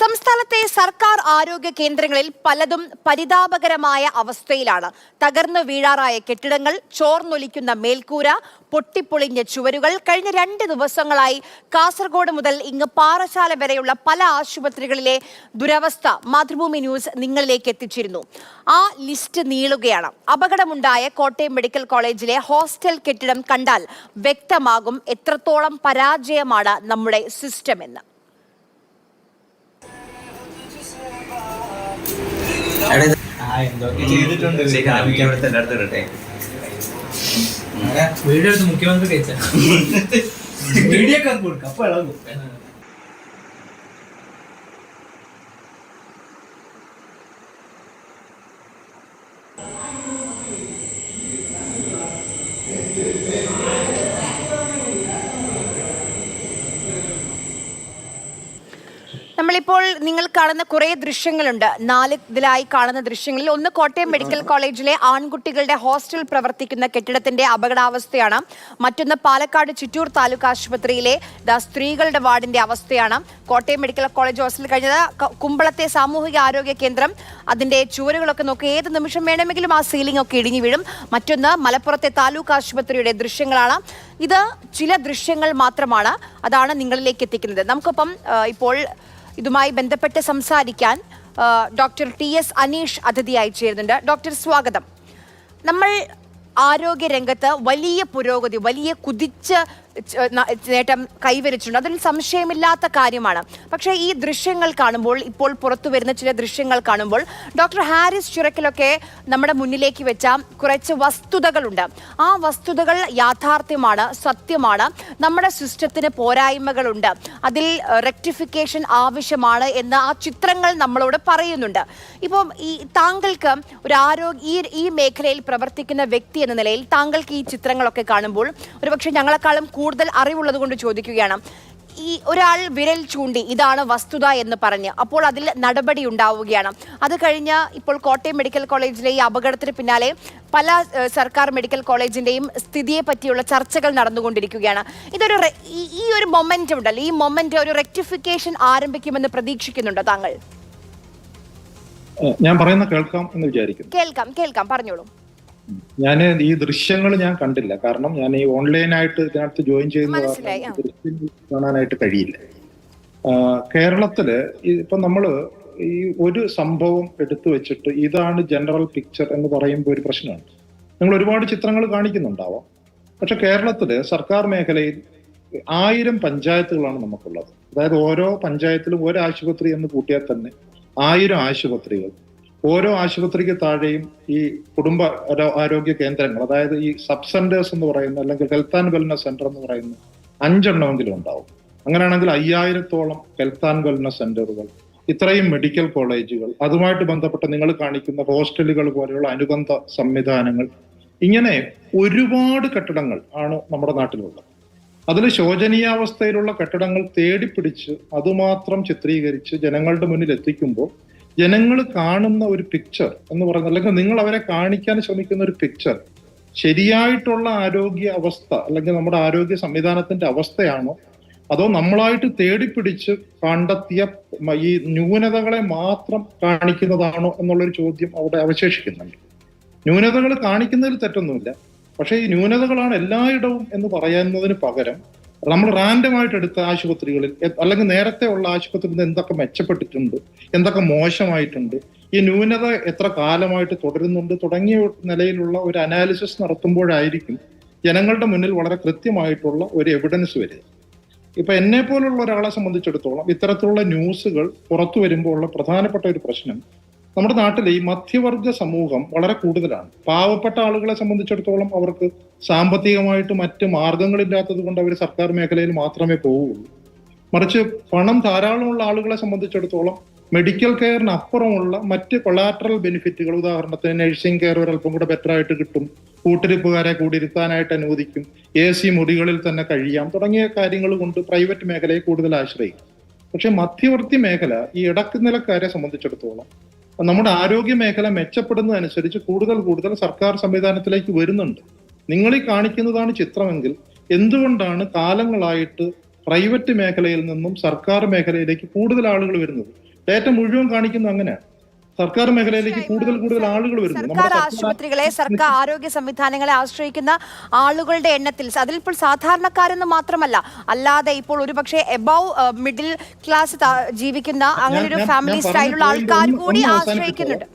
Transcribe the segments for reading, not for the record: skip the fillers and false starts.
സംസ്ഥാനത്തെ സർക്കാർ ആരോഗ്യ കേന്ദ്രങ്ങളിൽ പലതും പരിതാപകരമായ അവസ്ഥയിലാണ്. തകർന്നു വീഴാറായ കെട്ടിടങ്ങൾ, ചോർന്നൊലിക്കുന്ന മേൽക്കൂര, പൊട്ടിപ്പൊളിഞ്ഞ ചുവരുകൾ. കഴിഞ്ഞ 2 ദിവസങ്ങളായി കാസർഗോഡ് മുതൽ ഇങ്ങ് പാറശാല വരെയുള്ള പല ആശുപത്രികളിലെ ദുരവസ്ഥ മാതൃഭൂമി ന്യൂസ് നിങ്ങളിലേക്ക് എത്തിച്ചിരുന്നു. ആ ലിസ്റ്റ് നീളുകയാണ്. അപകടമുണ്ടായ കോട്ടയം മെഡിക്കൽ കോളേജിലെ ഹോസ്റ്റൽ കെട്ടിടം കണ്ടാൽ വ്യക്തമാകും എത്രത്തോളം പരാജയമാണ് നമ്മുടെ സിസ്റ്റം എന്ന്. വീഡിയോ എടുത്ത് മുഖ്യമന്ത്രി കഴിച്ച വീഡിയോ ഒക്കെ കൊടുക്കാം അപ്പൊ ഇളകും. നമ്മളിപ്പോൾ നിങ്ങൾ കാണുന്ന കുറേ ദൃശ്യങ്ങളുണ്ട്. 4 ഇതിലായി കാണുന്ന ദൃശ്യങ്ങളിൽ ഒന്ന് കോട്ടയം മെഡിക്കൽ കോളേജിലെ ആൺകുട്ടികളുടെ ഹോസ്റ്റൽ പ്രവർത്തിക്കുന്ന കെട്ടിടത്തിന്റെ അപകടാവസ്ഥയാണ്. മറ്റൊന്ന് പാലക്കാട് ചിറ്റൂർ താലൂക്ക് ആശുപത്രിയിലെ സ്ത്രീകളുടെ വാർഡിന്റെ അവസ്ഥയാണ്. കോട്ടയം മെഡിക്കൽ കോളേജ് ഹോസ്റ്റലിൽ കഴിഞ്ഞത് കുമ്പളത്തെ സാമൂഹിക ആരോഗ്യ കേന്ദ്രം, അതിന്റെ ചുവരുകളൊക്കെ നോക്കി ഏത് നിമിഷം വേണമെങ്കിലും ആ സീലിംഗ് ഒക്കെ ഇടിഞ്ഞു വീഴും. മറ്റൊന്ന് മലപ്പുറത്തെ താലൂക്ക് ആശുപത്രിയുടെ ദൃശ്യങ്ങളാണ്. ഇത് ചില ദൃശ്യങ്ങൾ മാത്രമാണ്, അതാണ് നിങ്ങളിലേക്ക് എത്തിക്കുന്നത്. നമുക്കൊപ്പം ഇപ്പോൾ ഇതുമായി ബന്ധപ്പെട്ട് സംസാരിക്കാൻ ഡോക്ടർ TS അനീഷ് അതിഥിയായി ചേരുന്നുണ്ട്. ഡോക്ടർ, സ്വാഗതം. നമ്മൾ ആരോഗ്യ രംഗത്ത് വലിയ പുരോഗതി, വലിയ കുതിച്ച നേട്ടം കൈവരിച്ചിട്ടുണ്ട്, അതിൽ സംശയമില്ലാത്ത കാര്യമാണ്. പക്ഷേ ഈ ദൃശ്യങ്ങൾ കാണുമ്പോൾ, ഇപ്പോൾ പുറത്തു വരുന്ന ചില ദൃശ്യങ്ങൾ കാണുമ്പോൾ ഡോക്ടർ ഹാരിസ് ചിറക്കലൊക്കെ നമ്മുടെ മുന്നിലേക്ക് വെച്ച കുറച്ച് വസ്തുതകളുണ്ട്. ആ വസ്തുതകൾ യാഥാർത്ഥ്യമാണ്, സത്യമാണ്. നമ്മുടെ സിസ്റ്റത്തിന് പോരായ്മകളുണ്ട്, അതിൽ റെക്ടിഫിക്കേഷൻ ആവശ്യമാണ് എന്ന് ആ ചിത്രങ്ങൾ നമ്മളോട് പറയുന്നുണ്ട്. ഇപ്പം താങ്കൾക്ക് ഒരു ഈ മേഖലയിൽ പ്രവർത്തിക്കുന്ന വ്യക്തി എന്ന നിലയിൽ താങ്കൾക്ക് ഈ ചിത്രങ്ങളൊക്കെ കാണുമ്പോൾ ഒരുപക്ഷെ ഞങ്ങളെക്കാളും കൂടുതൽ അറിവുള്ളത് കൊണ്ട് ചോദിക്കുകയാണ്. ഈ ഒരാൾ വിരൽ ചൂണ്ടി ഇതാണ് വസ്തുത എന്ന് പറഞ്ഞ് അപ്പോൾ അതിൽ നടപടി ഉണ്ടാവുകയാണ്. അത് കഴിഞ്ഞ് ഇപ്പോൾ കോട്ടയം മെഡിക്കൽ കോളേജിലെ ഈ അപകടത്തിന് പിന്നാലെ പല സർക്കാർ മെഡിക്കൽ കോളേജിന്റെയും സ്ഥിതിയെ പറ്റിയുള്ള ചർച്ചകൾ നടന്നുകൊണ്ടിരിക്കുകയാണ്. ഈ ഒരു മൊമെന്റ് ഉണ്ടല്ലോ, ഈ മൊമെന്റ് ഒരു റെക്ടിഫിക്കേഷൻ ആരംഭിക്കുമെന്ന് പ്രതീക്ഷിക്കുന്നുണ്ടോ താങ്കൾ? ഞാൻ പറയുന്ന കേൾക്കാം എന്ന് വിചാരിക്കുന്നു. കേൾക്കാം, പറഞ്ഞോളൂ. ഞാൻ ഈ ദൃശ്യങ്ങൾ ഞാൻ കണ്ടില്ല, കാരണം ഞാൻ ഈ ഓൺലൈനായിട്ട് ഇതിനകത്ത് ജോയിൻ ചെയ്യുന്ന ദൃശ്യങ്ങൾ കാണാനായിട്ട് കഴിയില്ല. കേരളത്തില് ഇപ്പൊ നമ്മള് ഈ ഒരു സംഭവം എടുത്തു വെച്ചിട്ട് ഇതാണ് ജനറൽ പിക്ചർ എന്ന് പറയുമ്പോൾ ഒരു പ്രശ്നമാണ്. നിങ്ങൾ ഒരുപാട് ചിത്രങ്ങൾ കാണിക്കുന്നുണ്ടാവാം, പക്ഷെ കേരളത്തില് സർക്കാർ മേഖലയിൽ 1000 പഞ്ചായത്തുകളാണ് നമുക്കുള്ളത്. അതായത് ഓരോ പഞ്ചായത്തിലും ഒരു ആശുപത്രി എന്ന് കൂട്ടിയാൽ തന്നെ 1000 ആശുപത്രികൾ. ഓരോ ആശുപത്രിക്ക് താഴെയും ഈ കുടുംബ ആരോഗ്യ കേന്ദ്രങ്ങൾ, അതായത് ഈ സബ് സെന്റേഴ്സ് എന്ന് പറയുന്ന, അല്ലെങ്കിൽ ഹെൽത്ത് ആൻഡ് വെൽനസ് സെന്റർ എന്ന് പറയുന്ന 5 എണ്ണമെങ്കിലും ഉണ്ടാവും. അങ്ങനെയാണെങ്കിൽ 5000-ഓളം ഹെൽത്ത് ആൻഡ് വെൽനസ് സെന്ററുകൾ, ഇത്രയും മെഡിക്കൽ കോളേജുകൾ, അതുമായിട്ട് ബന്ധപ്പെട്ട് നിങ്ങൾ കാണിക്കുന്ന ഹോസ്റ്റലുകൾ പോലെയുള്ള അനുബന്ധ സംവിധാനങ്ങൾ, ഇങ്ങനെ ഒരുപാട് കെട്ടിടങ്ങൾ ആണ് നമ്മുടെ നാട്ടിലുള്ളത്. അതിൽ ശോചനീയാവസ്ഥയിലുള്ള കെട്ടിടങ്ങൾ തേടിപ്പിടിച്ച് അതുമാത്രം ചിത്രീകരിച്ച് ജനങ്ങളുടെ മുന്നിൽ എത്തിക്കുമ്പോൾ ജനങ്ങൾ കാണുന്ന ഒരു പിക്ചർ എന്ന് പറയുന്നത്, അല്ലെങ്കിൽ നിങ്ങൾ അവരെ കാണിക്കാൻ ശ്രമിക്കുന്ന ഒരു പിക്ചർ ശരിയായിട്ടുള്ള ആരോഗ്യ അവസ്ഥ അല്ലെങ്കിൽ നമ്മുടെ ആരോഗ്യ സംവിധാനത്തിന്റെ അവസ്ഥയാണോ, അതോ നമ്മളായിട്ട് തേടിപ്പിടിച്ച് കണ്ടെത്തിയ ഈ ന്യൂനതകളെ മാത്രം കാണിക്കുന്നതാണോ എന്നുള്ളൊരു ചോദ്യം അവിടെ അവശേഷിക്കുന്നുണ്ട്. ന്യൂനതകൾ കാണിക്കുന്നതിൽ തെറ്റൊന്നുമില്ല, പക്ഷേ ഈ ന്യൂനതകളാണ് എല്ലായിടവും എന്ന് പറയുന്നതിന് പകരം നമ്മൾ റാൻഡമായിട്ട് എടുത്ത ആശുപത്രികളിൽ, അല്ലെങ്കിൽ നേരത്തെ ഉള്ള ആശുപത്രിയിൽ നിന്ന് എന്തൊക്കെ മെച്ചപ്പെട്ടിട്ടുണ്ട്, എന്തൊക്കെ മോശമായിട്ടുണ്ട്, ഈ ന്യൂനത എത്ര കാലമായിട്ട് തുടരുന്നുണ്ട് തുടങ്ങിയ നിലയിലുള്ള ഒരു അനാലിസിസ് നടത്തുമ്പോഴായിരിക്കും ജനങ്ങളുടെ മുന്നിൽ വളരെ കൃത്യമായിട്ടുള്ള ഒരു എവിഡൻസ് വരിക. ഇപ്പൊ എന്നെ പോലുള്ള ഒരാളെ സംബന്ധിച്ചിടത്തോളം ഇത്തരത്തിലുള്ള ന്യൂസുകൾ പുറത്തു വരുമ്പോൾ ഉള്ള പ്രധാനപ്പെട്ട ഒരു പ്രശ്നം, നമ്മുടെ നാട്ടിലെ ഈ മധ്യവർഗ സമൂഹം വളരെ കൂടുതലാണ്. പാവപ്പെട്ട ആളുകളെ സംബന്ധിച്ചിടത്തോളം അവർക്ക് സാമ്പത്തികമായിട്ട് മറ്റ് മാർഗങ്ങളില്ലാത്തത് കൊണ്ട് അവർ സർക്കാർ മേഖലയിൽ മാത്രമേ പോവുകയുള്ളൂ. മറിച്ച് പണം ധാരാളമുള്ള ആളുകളെ സംബന്ധിച്ചിടത്തോളം മെഡിക്കൽ കെയറിന് അപ്പുറമുള്ള മറ്റ് കൊളാറ്ററൽ ബെനിഫിറ്റുകൾ, ഉദാഹരണത്തിന് നഴ്സിംഗ് കെയർ ഒരല്പം കൂടെ ബെറ്റർ ആയിട്ട് കിട്ടും, കൂട്ടിരിപ്പുകാരെ കൂടിയിരുത്താനായിട്ട് അനുവദിക്കും, AC മുറികളിൽ തന്നെ കഴിയാം തുടങ്ങിയ കാര്യങ്ങൾ കൊണ്ട് പ്രൈവറ്റ് മേഖലയെ കൂടുതൽ ആശ്രയിക്കും. പക്ഷെ മധ്യവർത്തി മേഖല, ഈ ഇടക്കുനിലക്കാരെ സംബന്ധിച്ചിടത്തോളം നമ്മുടെ ആരോഗ്യ മേഖല മെച്ചപ്പെടുന്നതനുസരിച്ച് കൂടുതൽ സർക്കാർ സംവിധാനത്തിലേക്ക് വരുന്നുണ്ട്. നിങ്ങൾ ഈ കാണിക്കുന്നതാണ് ചിത്രമെങ്കിൽ എന്തുകൊണ്ടാണ് കാലങ്ങളായിട്ട് പ്രൈവറ്റ് മേഖലയിൽ നിന്നും സർക്കാർ മേഖലയിലേക്ക് കൂടുതൽ ആളുകൾ വരുന്നത്? ഡേറ്റ മുഴുവൻ കാണിക്കുന്നത് അങ്ങനെയാണ്. സർക്കാർ മേഖലയിലേക്ക് കൂടുതൽ ആളുകൾ വരുന്നു. സർക്കാർ ആശുപത്രികളെ, സർക്കാർ ആരോഗ്യ സംവിധാനങ്ങളെ ആശ്രയിക്കുന്ന ആളുകളുടെ എണ്ണത്തിൽ അതിലിപ്പോൾ സാധാരണക്കാരെന്ന് മാത്രമല്ല, അല്ലാതെ ഇപ്പോൾ ഒരുപക്ഷെ എബവ് മിഡിൽ ക്ലാസ് ജീവിക്കുന്ന അങ്ങനെ ഒരു ഫാമിലി സ്റ്റൈലുള്ള ആൾക്കാർ കൂടി ആശ്രയിക്കുന്നുണ്ട്.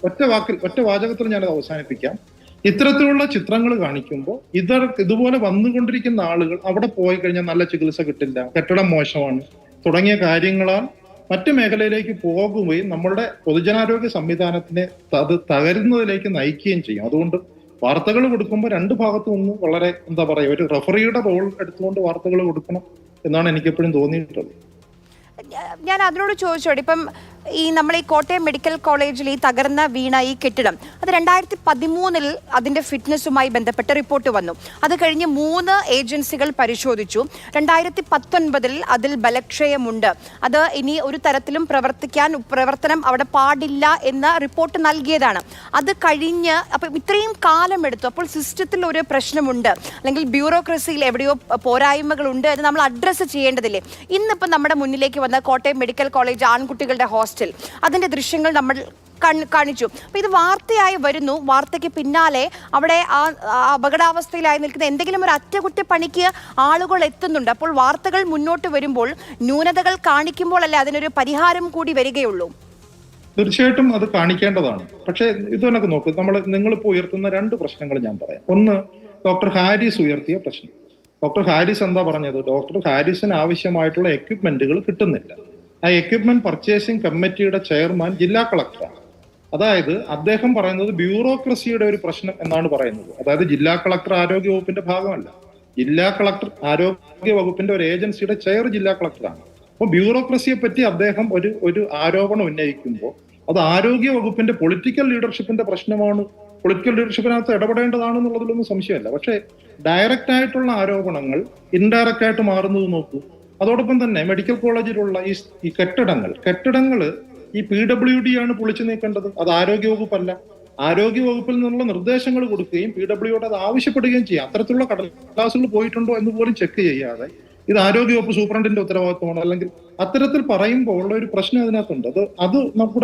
ഒറ്റ വാചകത്തിൽ ഞാനത് അവസാനിപ്പിക്കാം. ഇത്തരത്തിലുള്ള ചിത്രങ്ങൾ കാണിക്കുമ്പോൾ ഇതുപോലെ വന്നുകൊണ്ടിരിക്കുന്ന ആളുകൾ അവിടെ പോയി കഴിഞ്ഞാൽ നല്ല ചികിത്സ കിട്ടില്ല, കെട്ടിടം മോശമാണ് തുടങ്ങിയ കാര്യങ്ങളാൽ മറ്റു മേഖലയിലേക്ക് പോകുകയും നമ്മളുടെ പൊതുജനാരോഗ്യ സംവിധാനത്തിനെ അത് തകരുന്നതിലേക്ക് നയിക്കുകയും ചെയ്യും. അതുകൊണ്ട് വാർത്തകൾ കൊടുക്കുമ്പോൾ രണ്ട് ഭാഗത്തു നിന്നും വളരെ എന്താ പറയുക, ഒരു റഫറിയുടെ റോൾ എടുത്തുകൊണ്ട് വാർത്തകൾ കൊടുക്കണം എന്നാണ് എനിക്കെപ്പോഴും തോന്നിയിട്ടുള്ളത്. ഞാൻ അതിനോട് ചോദിച്ചോട്ടെ, ഇപ്പം നമ്മൾ ഈ കോട്ടയം മെഡിക്കൽ കോളേജിൽ ഈ തകർന്ന വീണ ഈ കെട്ടിടം അത് 2013 അതിന്റെ ഫിറ്റ്നസുമായി ബന്ധപ്പെട്ട റിപ്പോർട്ട് വന്നു. അത് കഴിഞ്ഞ് 3 ഏജൻസികൾ പരിശോധിച്ചു. 2019 അതിൽ ബലക്ഷയമുണ്ട്, അത് ഇനി ഒരു തരത്തിലും പ്രവർത്തനം അവിടെ പാടില്ല എന്ന റിപ്പോർട്ട് നൽകിയതാണ്. അത് കഴിഞ്ഞ് അപ്പം ഇത്രയും കാലമെടുത്തു. അപ്പോൾ സിസ്റ്റത്തിൽ ഒരു പ്രശ്നമുണ്ട്, അല്ലെങ്കിൽ ബ്യൂറോക്രസിയിൽ എവിടെയോ പോരായ്മകളുണ്ട് എന്ന് നമ്മൾ അഡ്രസ്സ് ചെയ്യേണ്ടതില്ലേ? ഇന്നിപ്പോൾ നമ്മുടെ മുന്നിലേക്ക് വന്ന കോട്ടയം മെഡിക്കൽ കോളേജ് ആൺകുട്ടികളുടെ ഹോസ്റ്റൽ, അതിന്റെ ദൃശ്യങ്ങൾ നമ്മൾ കാണിച്ചു. അപ്പൊ ഇത് വാർത്തയായി വരുന്നു. വാർത്തയ്ക്ക് പിന്നാലെ അവിടെ ആ അപകടാവസ്ഥയിലായി നിൽക്കുന്ന എന്തെങ്കിലും ഒരു അറ്റകുറ്റപ്പണിക്ക് ആളുകൾ എത്തുന്നുണ്ട്. അപ്പോൾ വാർത്തകൾ മുന്നോട്ട് വരുമ്പോൾ ന്യൂനതകൾ കാണിക്കുമ്പോഴല്ലേ അതിനൊരു പരിഹാരം കൂടി വരികയുള്ളൂ. തീർച്ചയായിട്ടും അത് കാണിക്കേണ്ടതാണ്. പക്ഷേ ഇതൊക്കെ നോക്ക്, നിങ്ങളിപ്പോൾ ഉയർത്തുന്ന 2 പ്രശ്നങ്ങൾ ഞാൻ പറയാം. ഒന്ന്, ഡോക്ടർ ഹാരിസ് ഉയർത്തിയ പ്രശ്നം. ഡോക്ടർ ഹാരിസ് എന്താ പറഞ്ഞത്? ഡോക്ടർ ഹാരിസിന് ആവശ്യമായിട്ടുള്ള എക്യുപ്മെന്റുകൾ കിട്ടുന്നില്ല. ആ എക്യുപ്മെന്റ് പർച്ചേസിംഗ് കമ്മിറ്റിയുടെ ചെയർമാൻ ജില്ലാ കളക്ടറാണ്. അതായത് അദ്ദേഹം പറയുന്നത് ബ്യൂറോക്രസിയുടെ ഒരു പ്രശ്നം എന്നാണ് പറയുന്നത്. അതായത് ജില്ലാ കളക്ടർ ആരോഗ്യ വകുപ്പിന്റെ ഭാഗമല്ല, ജില്ലാ കളക്ടർ ആരോഗ്യ വകുപ്പിന്റെ ഒരു ഏജൻസിയുടെ ചെയർ ജില്ലാ കളക്ടറാണ്. അപ്പൊ ബ്യൂറോക്രസിയെ പറ്റി അദ്ദേഹം ഒരു ആരോപണം ഉന്നയിക്കുമ്പോൾ അത് ആരോഗ്യ വകുപ്പിന്റെ പൊളിറ്റിക്കൽ ലീഡർഷിപ്പിന്റെ പ്രശ്നമാണ്, പൊളിറ്റിക്കൽ ലീഡർഷിപ്പിനകത്ത് ഇടപെടേണ്ടതാണെന്നുള്ളതിലൊന്നും സംശയമല്ല. പക്ഷേ ഡയറക്റ്റ് ആയിട്ടുള്ള ആരോപണങ്ങൾ ഇൻഡയറക്റ്റ് ആയിട്ട് മാറുന്നത് നോക്കൂ. അതോടൊപ്പം തന്നെ മെഡിക്കൽ കോളേജിലുള്ള ഈ കെട്ടിടങ്ങൾ ഈ PWD ആണ് പൊളിച്ചു നീക്കേണ്ടത്, അത് ആരോഗ്യവകുപ്പല്ല. ആരോഗ്യവകുപ്പിൽ നിന്നുള്ള നിർദ്ദേശങ്ങൾ കൊടുക്കുകയും PWD അത് ആവശ്യപ്പെടുകയും ചെയ്യാം. അത്തരത്തിലുള്ള കടലാസുകൾ പോയിട്ടുണ്ടോ എന്ന് പോലും ചെക്ക് ചെയ്യാതെ ഇത് ആരോഗ്യവകുപ്പ് സൂപ്രണ്ടിന്റെ ഉത്തരവാദിത്വമാണ്, അല്ലെങ്കിൽ അത്തരത്തിൽ പറയുമ്പോൾ ഉള്ള ഒരു പ്രശ്നം അതിനകത്തുണ്ട്. അത്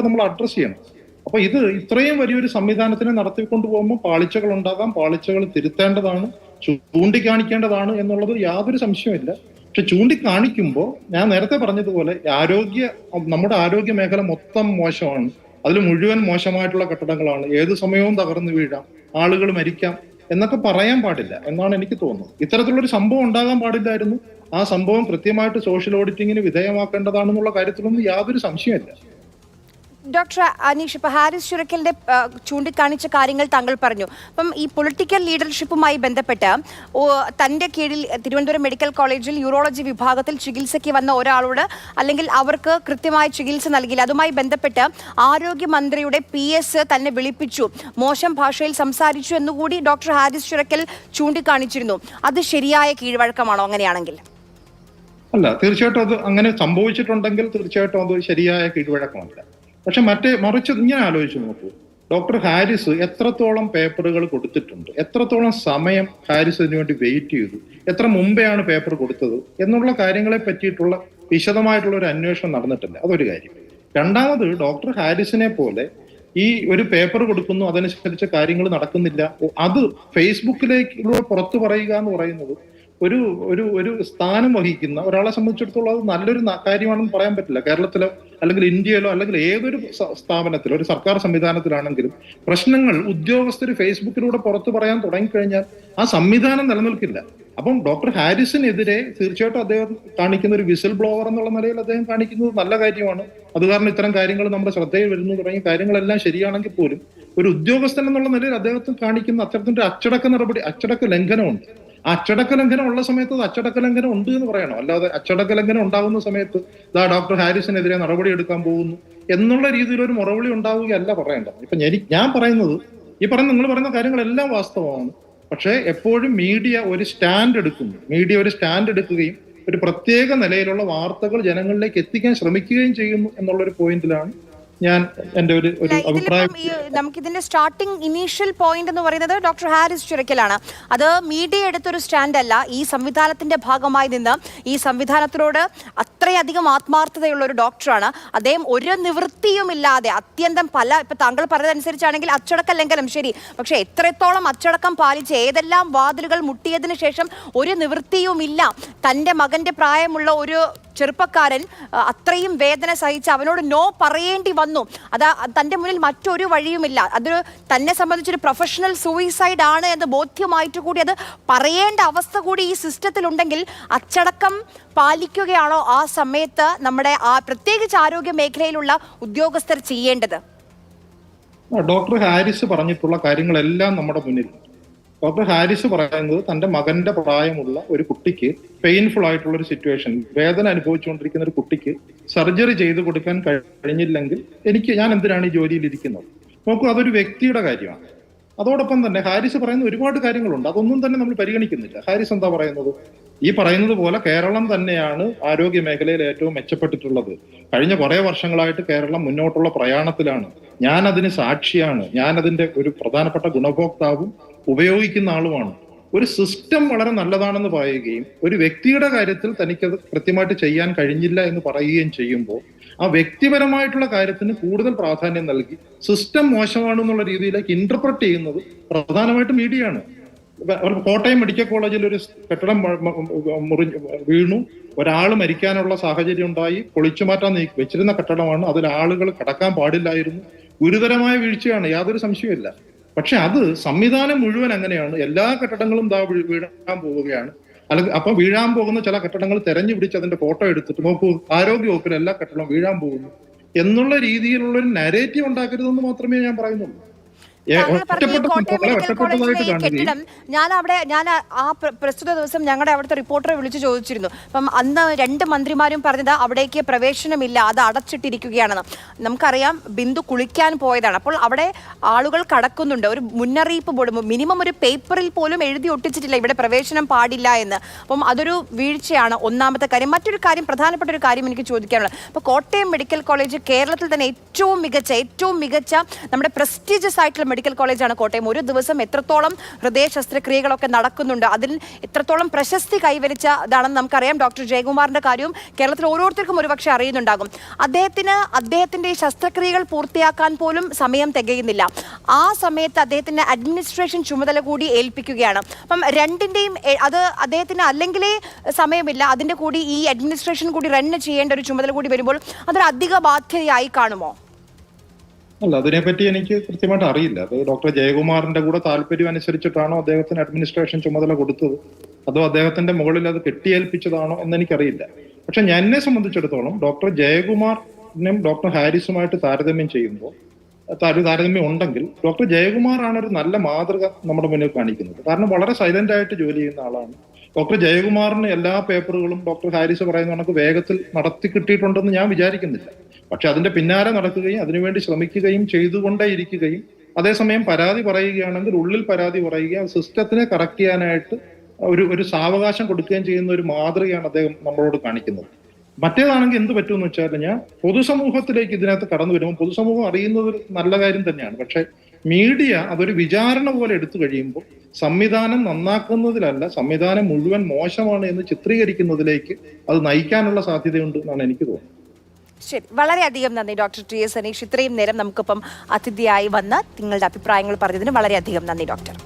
നമ്മൾ അഡ്രസ് ചെയ്യണം. അപ്പൊ ഇത് ഇത്രയും വലിയൊരു സംവിധാനത്തിനെ നടത്തിക്കൊണ്ടു പോകുമ്പോൾ പാളിച്ചകൾ ഉണ്ടാകാം, പാളിച്ചകൾ തിരുത്തേണ്ടതാണ്, ചൂണ്ടിക്കാണിക്കേണ്ടതാണ് എന്നുള്ളത് യാതൊരു സംശയമില്ല. പക്ഷെ ചൂണ്ടിക്കാണിക്കുമ്പോൾ ഞാൻ നേരത്തെ പറഞ്ഞതുപോലെ നമ്മുടെ ആരോഗ്യ മേഖല മൊത്തം മോശമാണ്, അതിൽ മുഴുവൻ മോശമായിട്ടുള്ള കെട്ടിടങ്ങളാണ്, ഏത് സമയവും തകർന്നു വീഴാം, ആളുകൾ മരിക്കാം എന്നൊക്കെ പറയാൻ പാടില്ല എന്നാണ് എനിക്ക് തോന്നുന്നത്. ഇത്തരത്തിലുള്ളൊരു സംഭവം ഉണ്ടാകാൻ പാടില്ലായിരുന്നു. ആ സംഭവം കൃത്യമായിട്ട് സോഷ്യൽ ഓഡിറ്റിങ്ങിന് വിധേയമാക്കേണ്ടതാണെന്നുള്ള കാര്യത്തിലൊന്നും യാതൊരു സംശയമില്ല. ഡോക്ടർ അനീഷ്, ഇപ്പൊ ഹാരിസ് ചുരക്കലിന്റെ ചൂണ്ടിക്കാണിച്ച കാര്യങ്ങൾ താങ്കൾ പറഞ്ഞു. അപ്പം ഈ പൊളിറ്റിക്കൽ ലീഡർഷിപ്പുമായി ബന്ധപ്പെട്ട് തന്റെ കീഴിൽ തിരുവനന്തപുരം മെഡിക്കൽ കോളേജിൽ യൂറോളജി വിഭാഗത്തിൽ ചികിത്സയ്ക്ക് വന്ന ഒരാളോട് അല്ലെങ്കിൽ അവർക്ക് കൃത്യമായ ചികിത്സ നൽകിയില്ല, അതുമായി ബന്ധപ്പെട്ട് ആരോഗ്യമന്ത്രിയുടെ PS തന്നെ വിളിപ്പിച്ചു, മോശം ഭാഷയിൽ സംസാരിച്ചു എന്നുകൂടി ഡോക്ടർ ഹാരിസ് ചുരക്കൽ ചൂണ്ടിക്കാണിച്ചിരുന്നു. അത് ശരിയായ കീഴ്വഴക്കമാണോ അങ്ങനെയാണെങ്കിൽ? അല്ല, തീർച്ചയായിട്ടും അത് അങ്ങനെ സംഭവിച്ചിട്ടുണ്ടെങ്കിൽ തീർച്ചയായിട്ടും അത് ശരിയായ കീഴ്വഴക്കമല്ല. പക്ഷെ മറിച്ച് ഇങ്ങനെ ആലോചിച്ച് നോക്കൂ, ഡോക്ടർ ഹാരിസ് എത്രത്തോളം പേപ്പറുകൾ കൊടുത്തിട്ടുണ്ട്, എത്രത്തോളം സമയം ഹാരിസ് ഇതിനു വേണ്ടി വെയിറ്റ് ചെയ്തു, എത്ര മുമ്പെയാണ് പേപ്പർ കൊടുത്തത് എന്നുള്ള കാര്യങ്ങളെ പറ്റിയിട്ടുള്ള വിശദമായിട്ടുള്ള ഒരു അന്വേഷണം നടന്നിട്ടില്ല. അതൊരു കാര്യം. രണ്ടാമത്, ഡോക്ടർ ഹാരിസിനെ പോലെ ഈ ഒരു പേപ്പർ കൊടുക്കുന്നു, അതനുസരിച്ച് കാര്യങ്ങൾ നടക്കുന്നില്ല, അത് ഫേസ്ബുക്കിലേക്ക് പുറത്തു പറയുക എന്ന് പറയുന്നത് ഒരു ഒരു ഒരു സ്ഥാനം വഹിക്കുന്ന ഒരാളെ സംബന്ധിച്ചിടത്തോളം അത് നല്ലൊരു കാര്യമാണെന്ന് പറയാൻ പറ്റില്ല. കേരളത്തിലോ അല്ലെങ്കിൽ ഇന്ത്യയിലോ അല്ലെങ്കിൽ ഏതൊരു സ്ഥാപനത്തിലോ ഒരു സർക്കാർ സംവിധാനത്തിലാണെങ്കിലും പ്രശ്നങ്ങൾ ഉദ്യോഗസ്ഥർ ഫേസ്ബുക്കിലൂടെ പുറത്തു പറയാൻ തുടങ്ങിക്കഴിഞ്ഞാൽ ആ സംവിധാനം നിലനിൽക്കില്ല. അപ്പം ഡോക്ടർ ഹാരിസിനെതിരെ തീർച്ചയായിട്ടും അദ്ദേഹം കാണിക്കുന്ന ഒരു വിസിൽ ബ്ലോവർ എന്നുള്ള നിലയിൽ അദ്ദേഹം കാണിക്കുന്നത് നല്ല കാര്യമാണ്. അത് കാരണം ഇത്തരം കാര്യങ്ങൾ നമ്മുടെ ശ്രദ്ധയിൽ വരുന്നു തുടങ്ങിയ കാര്യങ്ങളെല്ലാം ശരിയാണെങ്കിൽ പോലും ഒരു ഉദ്യോഗസ്ഥൻ എന്നുള്ള നിലയിൽ അദ്ദേഹത്തിന് കാണിക്കുന്ന അത്തരത്തിന്റെ അച്ചടക്ക ലംഘനമുണ്ട്. ആ അച്ചടക്ക ലംഘനം ഉള്ള സമയത്ത് അത് അച്ചടക്ക ലംഘനം ഉണ്ട് എന്ന് പറയണം. അല്ലാതെ അച്ചടക്ക ലംഘനം ഉണ്ടാകുന്ന സമയത്ത് ഡോക്ടർ ഹാരിസിനെതിരെ നടപടി എടുക്കാൻ പോകുന്നു എന്നുള്ള രീതിയിൽ ഒരു മുറവിളി ഉണ്ടാവുകയല്ല പറയേണ്ടത്. ഇപ്പൊ ഞാൻ പറയുന്നത് നിങ്ങൾ പറയുന്ന കാര്യങ്ങളെല്ലാം വാസ്തവമാണ്. പക്ഷേ എപ്പോഴും മീഡിയ ഒരു സ്റ്റാൻഡ് എടുക്കുകയും ഒരു പ്രത്യേക നിലയിലുള്ള വാർത്തകൾ ജനങ്ങളിലേക്ക് എത്തിക്കാൻ ശ്രമിക്കുകയും ചെയ്യുന്നു എന്നുള്ളൊരു പോയിന്റിലാണ് ഞാൻ എൻ്റെ ഒരു അഭിപ്രായം. നമുക്കിതിന്റെ സ്റ്റാർട്ടിംഗ് ഇനീഷ്യൽ പോയിന്റ് എന്ന് പറയുന്നത് ഡോക്ടർ ഹാരിസ് ചിറക്കലാണ്. അത് മീഡിയ എടുത്തൊരു സ്റ്റാൻഡ് അല്ല. ഈ സംവിധാനത്തിന്റെ ഭാഗമായി നിന്ന് ഈ സംവിധാനത്തിനോട് അത്രയധികം ആത്മാർത്ഥതയുള്ള ഒരു ഡോക്ടറാണ് അദ്ദേഹം. ഒരു നിവൃത്തിയുമില്ലാതെ അത്യന്തം ഇപ്പൊ താങ്കൾ പറഞ്ഞതനുസരിച്ചാണെങ്കിൽ അച്ചടക്ക ലംഘനം ശരി, പക്ഷെ എത്രത്തോളം അച്ചടക്കം പാലിച്ച് ഏതെല്ലാം വാതിലുകൾ മുട്ടിയതിനു ശേഷം ഒരു നിവൃത്തിയുമില്ല. തൻ്റെ മകന്റെ പ്രായമുള്ള ഒരു ചെറുപ്പക്കാരൻ അത്രയും വേദന സഹിച്ച് അവനോട് നോ പറയേണ്ടി വന്നു. തൻ്റെ മുന്നിൽ മറ്റൊരു വഴിയുമില്ല. അതൊരു തന്നെ സംബന്ധിച്ചൊരു പ്രൊഫഷണൽ സൂയിസൈഡ് ആണ് എന്ന് ബോധ്യമായിട്ട് കൂടി അത് പറയേണ്ട അവസ്ഥ കൂടി ഈ സിസ്റ്റത്തിൽ ഉണ്ടെങ്കിൽ അച്ചടക്കം പാലിക്കുകയാണോ ആ സമയത്ത് നമ്മുടെ പ്രത്യേകിച്ച് ആരോഗ്യ മേഖലയിലുള്ള ഉദ്യോഗസ്ഥർ ചെയ്യേണ്ടത്? ഡോക്ടർ ഹാരിസ് പറഞ്ഞിട്ടുള്ള കാര്യങ്ങളെല്ലാം നമ്മുടെ മുന്നിൽ. ഡോക്ടർ ഹാരിസ് പറയുന്നത് തന്റെ മകന്റെ പ്രായമുള്ള ഒരു കുട്ടിക്ക് പെയിൻഫുൾ ആയിട്ടുള്ള ഒരു സിറ്റുവേഷൻ, വേദന അനുഭവിച്ചുകൊണ്ടിരിക്കുന്ന ഒരു കുട്ടിക്ക് സർജറി ചെയ്തു കൊടുക്കാൻ കഴിഞ്ഞില്ലെങ്കിൽ ഞാൻ എന്തിനാണ് ഈ ജോലിയിൽ ഇരിക്കുന്നത്? നോക്കൂ, അതൊരു വ്യക്തിയുടെ കാര്യമാണ്. അതോടൊപ്പം തന്നെ ഹാരിസ് പറയുന്ന ഒരുപാട് കാര്യങ്ങളുണ്ട്, അതൊന്നും തന്നെ നമ്മൾ പരിഗണിക്കുന്നില്ല. ഹാരിസ് എന്താ പറയുന്നത്? ഈ പറയുന്നത് പോലെ കേരളം തന്നെയാണ് ആരോഗ്യ മേഖലയിൽ ഏറ്റവും മെച്ചപ്പെട്ടിട്ടുള്ളത്. കഴിഞ്ഞ കുറെ വർഷങ്ങളായിട്ട് കേരളം മുന്നോട്ടുള്ള പ്രയാണത്തിലാണ്. ഞാൻ അതിന് സാക്ഷിയാണ്. ഞാൻ അതിന്റെ ഒരു പ്രധാനപ്പെട്ട ഗുണഭോക്താവും ഉപയോഗിക്കുന്ന ആളുമാണ്. ഒരു സിസ്റ്റം വളരെ നല്ലതാണെന്ന് പറയുകയും ഒരു വ്യക്തിയുടെ കാര്യത്തിൽ തനിക്കത് കൃത്യമായിട്ട് ചെയ്യാൻ കഴിഞ്ഞില്ല എന്ന് പറയുകയും ചെയ്യുമ്പോൾ ആ വ്യക്തിപരമായിട്ടുള്ള കാര്യത്തിന് കൂടുതൽ പ്രാധാന്യം നൽകി സിസ്റ്റം മോശമാണെന്നുള്ള രീതിയിലേക്ക് ഇന്റർപ്രറ്റ് ചെയ്യുന്നത് പ്രധാനമായിട്ടും മീഡിയയാണ്. കോട്ടയം മെഡിക്കൽ കോളേജിൽ ഒരു കെട്ടിടം വീണു, ഒരാൾ മരിക്കാനുള്ള സാഹചര്യം ഉണ്ടായി, പൊളിച്ചു മാറ്റാൻ വെച്ചിരുന്ന കെട്ടിടമാണ്, അതിൽ ആളുകൾ കടക്കാൻ പാടില്ലായിരുന്നു. ഗുരുതരമായ വീഴ്ചയാണ്, യാതൊരു സംശയമില്ല. പക്ഷെ അത് സംവിധാനം മുഴുവൻ അങ്ങനെയാണ്. എല്ലാ കെട്ടിടങ്ങളും വീഴാൻ പോവുകയാണ്. അല്ലെങ്കിൽ അപ്പം വീഴാൻ പോകുന്ന ചില കെട്ടിടങ്ങൾ തെരഞ്ഞു പിടിച്ച് അതിന്റെ ഫോട്ടോ എടുത്തിട്ട് നോക്കൂ, ആരോഗ്യ വകുപ്പിൽ എല്ലാ കെട്ടിടവും വീഴാൻ പോകുന്നു എന്നുള്ള രീതിയിലുള്ള ഒരു നരേറ്റീവ് ഉണ്ടാക്കരുതെന്ന് മാത്രമേ ഞാൻ പറയുന്നുള്ളൂ. കെട്ടിടം ഞാൻ ആ പ്രസ്തുത ദിവസം ഞങ്ങളുടെ അവിടുത്തെ റിപ്പോർട്ടറെ വിളിച്ചു ചോദിച്ചിരുന്നു. അപ്പം അന്ന് 2 മന്ത്രിമാരും പറഞ്ഞത് അവിടേക്ക് പ്രവേശനമില്ല, അത് അടച്ചിട്ടിരിക്കുകയാണെന്ന്. നമുക്കറിയാം ബിന്ദു കുളിക്കാൻ പോയതാണ്. അപ്പോൾ അവിടെ ആളുകൾ കടക്കുന്നുണ്ട്. ഒരു മുന്നറിയിപ്പ് ബോർഡ് മിനിമം ഒരു പേപ്പറിൽ പോലും എഴുതി ഒട്ടിച്ചിട്ടില്ല ഇവിടെ പ്രവേശനം പാടില്ല എന്ന്. അപ്പം അതൊരു വീഴ്ചയാണ് ഒന്നാമത്തെ കാര്യം. മറ്റൊരു കാര്യം, പ്രധാനപ്പെട്ട ഒരു കാര്യം എനിക്ക് ചോദിക്കാനുള്ളത്, ഇപ്പോൾ കോട്ടയം മെഡിക്കൽ കോളേജ് കേരളത്തിൽ തന്നെ ഏറ്റവും മികച്ച നമ്മുടെ പ്രസ്റ്റീജിയസ് ആയിട്ടുള്ള മെഡിക്കൽ കോളേജാണ് കോട്ടയം. ഒരു ദിവസം എത്രത്തോളം ഹൃദയ ശസ്ത്രക്രിയകളൊക്കെ നടക്കുന്നുണ്ട്, അതിൽ എത്രത്തോളം പ്രശസ്തി കൈവരിച്ചതാണെന്ന് നമുക്കറിയാം. ഡോക്ടർ ജയകുമാറിന്റെ കാര്യവും കേരളത്തിൽ ഓരോരുത്തർക്കും ഒരുപക്ഷെ അറിയുന്നുണ്ടാകും. അദ്ദേഹത്തിന്റെ ഈ ശസ്ത്രക്രിയകൾ പൂർത്തിയാക്കാൻ പോലും സമയം തികയുന്നില്ല. ആ സമയത്ത് അദ്ദേഹത്തിന്റെ അഡ്മിനിസ്ട്രേഷൻ ചുമതല കൂടി ഏൽപ്പിക്കുകയാണ്. അപ്പം രണ്ടിന്റെയും അത് അദ്ദേഹത്തിന് അല്ലെങ്കിലേ സമയമില്ല, അതിന്റെ കൂടി ഈ അഡ്മിനിസ്ട്രേഷൻ കൂടി റൺ ചെയ്യേണ്ട ഒരു ചുമതല കൂടി വരുമ്പോൾ അതൊരു അധിക ബാധ്യതയായി കാണുമോ? അല്ല, അതിനെപ്പറ്റി എനിക്ക് കൃത്യമായിട്ട് അറിയില്ല. അത് ഡോക്ടർ ജയകുമാറിന്റെ കൂടെ താല്പര്യം അനുസരിച്ചിട്ടാണോ അദ്ദേഹത്തിന് അഡ്മിനിസ്ട്രേഷൻ ചുമതല കൊടുത്തത്, അതോ അദ്ദേഹത്തിന്റെ മുകളിൽ അത് കെട്ടിയേൽപ്പിച്ചതാണോ എന്നെനിക്കറിയില്ല. പക്ഷെ എന്നെ സംബന്ധിച്ചിടത്തോളം ഡോക്ടർ ജയകുമാറിനും ഡോക്ടർ ഹാരിസുമായിട്ട് താരതമ്യം ചെയ്യുമ്പോൾ താരതമ്യം ഉണ്ടെങ്കിൽ ഡോക്ടർ ജയകുമാറാണ് ഒരു നല്ല മാതൃക നമ്മുടെ മുന്നിൽ കാണിക്കുന്നത്. കാരണം വളരെ സൈലന്റ് ആയിട്ട് ജോലി ചെയ്യുന്ന ആളാണ്. ഡോക്ടർ ജയകുമാറിന് എല്ലാ പേപ്പറുകളും ഡോക്ടർ ഹാരിസ് പറയുന്ന കണക്ക് വേഗത്തിൽ നടത്തി കിട്ടിയിട്ടുണ്ടെന്ന് ഞാൻ വിചാരിക്കുന്നില്ല. പക്ഷെ അതിന്റെ പിന്നാലെ നടക്കുകയും അതിനുവേണ്ടി ശ്രമിക്കുകയും ചെയ്തുകൊണ്ടേയിരിക്കുകയും അതേസമയം പരാതി പറയുകയാണെങ്കിൽ ഉള്ളിൽ പരാതി പറയുകയും സിസ്റ്റത്തിനെ കറക്റ്റ് ചെയ്യാനായിട്ട് ഒരു സാവകാശം കൊടുക്കുകയും ചെയ്യുന്ന ഒരു മാതൃകയാണ് അദ്ദേഹം നമ്മളോട് കാണിക്കുന്നത്. മറ്റേതാണെങ്കിൽ എന്ത് പറ്റുമെന്ന് വെച്ചാൽ ഞാൻ പൊതുസമൂഹത്തിലേക്ക് ഇതിനകത്ത് കടന്നു വരുമ്പോൾ പൊതുസമൂഹം അറിയുന്നത് ഒരു നല്ല കാര്യം തന്നെയാണ്. പക്ഷെ മീഡിയ അതൊരു വിചാരണ പോലെ എടുത്തു കഴിയുമ്പോൾ സംവിധാനം നന്നാക്കുന്നതിലല്ല, സംവിധാനം മുഴുവൻ മോശമാണ് എന്ന് ചിത്രീകരിക്കുന്നതിലേക്ക് അത് നയിക്കാനുള്ള സാധ്യതയുണ്ട് എന്നാണ് എനിക്ക് തോന്നുന്നത്. ശരി, വളരെയധികം നന്ദി ഡോക്ടർ ടി.എസ്. അനീഷ്. ഇത്രയും നേരം നമുക്കിപ്പം അതിഥിയായി വന്ന് നിങ്ങളുടെ അഭിപ്രായങ്ങൾ പറഞ്ഞതിന് വളരെയധികം നന്ദി ഡോക്ടർ.